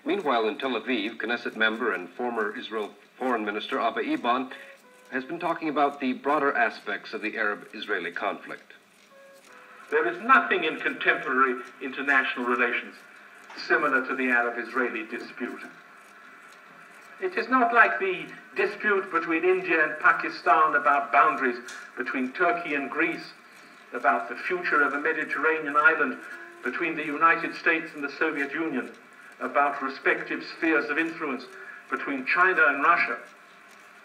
Meanwhile, in Tel Aviv, Knesset member and former Israel Foreign Minister Abba Eban has been talking about the broader aspects of the Arab-Israeli conflict. There is nothing in contemporary international relations similar to the Arab-Israeli dispute. It is not like the dispute between India and Pakistan about boundaries, between Turkey and Greece, about the future of a Mediterranean island, between the United States and the Soviet Union, about respective spheres of influence between China and Russia,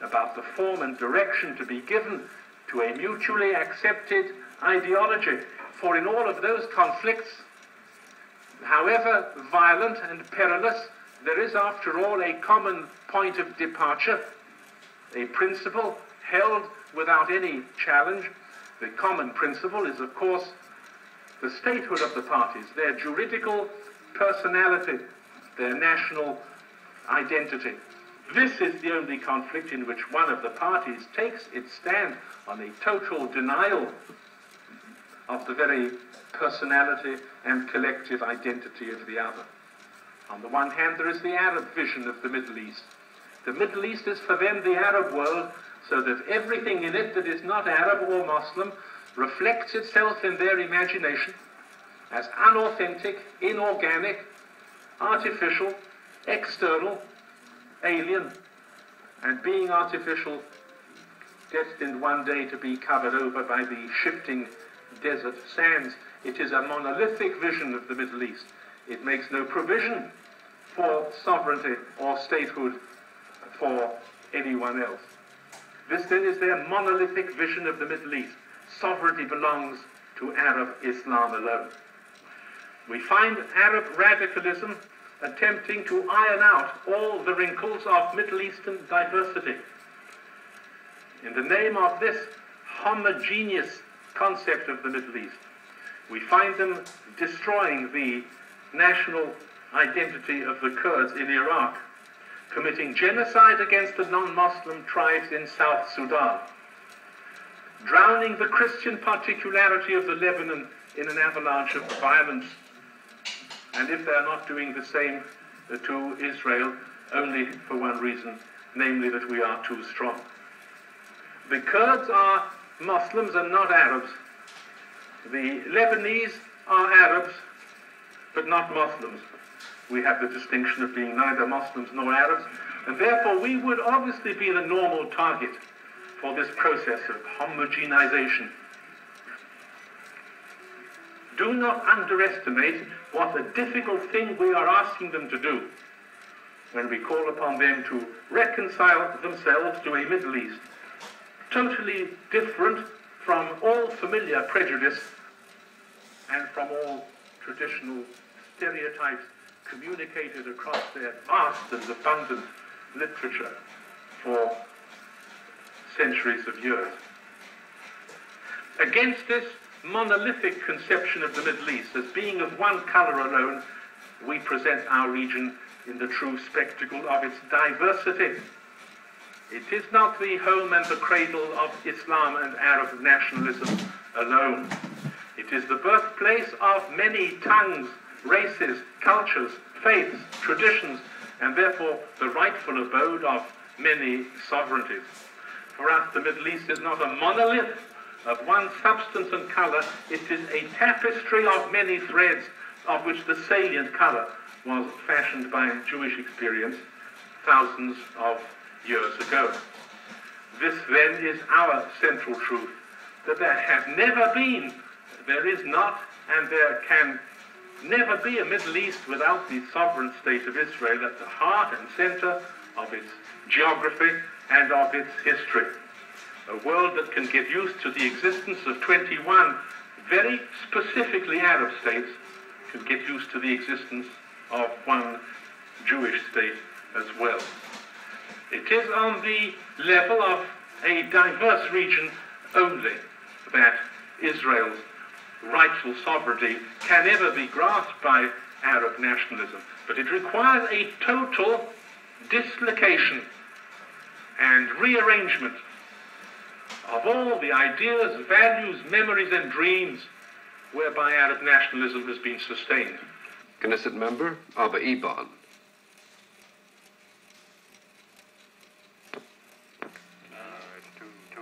about the form and direction to be given to a mutually accepted ideology. For in all of those conflicts, however violent and perilous, there is after all a common point of departure, a principle held without any challenge. The common principle is, of course, the statehood of the parties, their juridical personality, their national identity. This is the only conflict in which one of the parties takes its stand on a total denial of the very personality and collective identity of the other. On the one hand, there is the Arab vision of the Middle East. The Middle East is for them the Arab world, so that everything in it that is not Arab or Muslim reflects itself in their imagination as unauthentic, inorganic, artificial, external, alien, and being artificial, destined one day to be covered over by the shifting desert sands. It is a monolithic vision of the Middle East. It makes no provision for sovereignty or statehood for anyone else. This then is their monolithic vision of the Middle East. Sovereignty belongs to Arab Islam alone. We find Arab radicalism attempting to iron out all the wrinkles of Middle Eastern diversity. In the name of this homogeneous concept of the Middle East, we find them destroying the national identity of the Kurds in Iraq, committing genocide against the non-Muslim tribes in South Sudan, drowning the Christian particularity of the Lebanon in an avalanche of violence, and if they are not doing the same to Israel, only for one reason, namely that we are too strong. The Kurds are Muslims and not Arabs. The Lebanese are Arabs, but not Muslims. We have the distinction of being neither Muslims nor Arabs, and therefore we would obviously be the normal target for this process of homogenization. Do not underestimate what a difficult thing we are asking them to do when we call upon them to reconcile themselves to a Middle East totally different from all familiar prejudice and from all traditional stereotypes communicated across their vast and abundant literature for centuries of years. Against this monolithic conception of the Middle East as being of one color alone, we present our region in the true spectacle of its diversity. It is not the home and the cradle of Islam and Arab nationalism alone. It is the birthplace of many tongues, races, cultures, faiths, traditions, and therefore the rightful abode of many sovereignties. For us, the Middle East is not a monolith of one substance and color. It is a tapestry of many threads, of which the salient color was fashioned by Jewish experience thousands of years ago. This then is our central truth, that there has never been, there is not, and there can never be a Middle East without the sovereign state of Israel at the heart and center of its geography and of its history. A world that can get used to the existence of 21 very specifically Arab states can get used to the existence of one Jewish state as well. It is on the level of a diverse region only that Israel's rightful sovereignty can ever be grasped by Arab nationalism. But it requires a total dislocation and rearrangement of all the ideas, values, memories, and dreams whereby Arab nationalism has been sustained. Knesset member Abba Eban.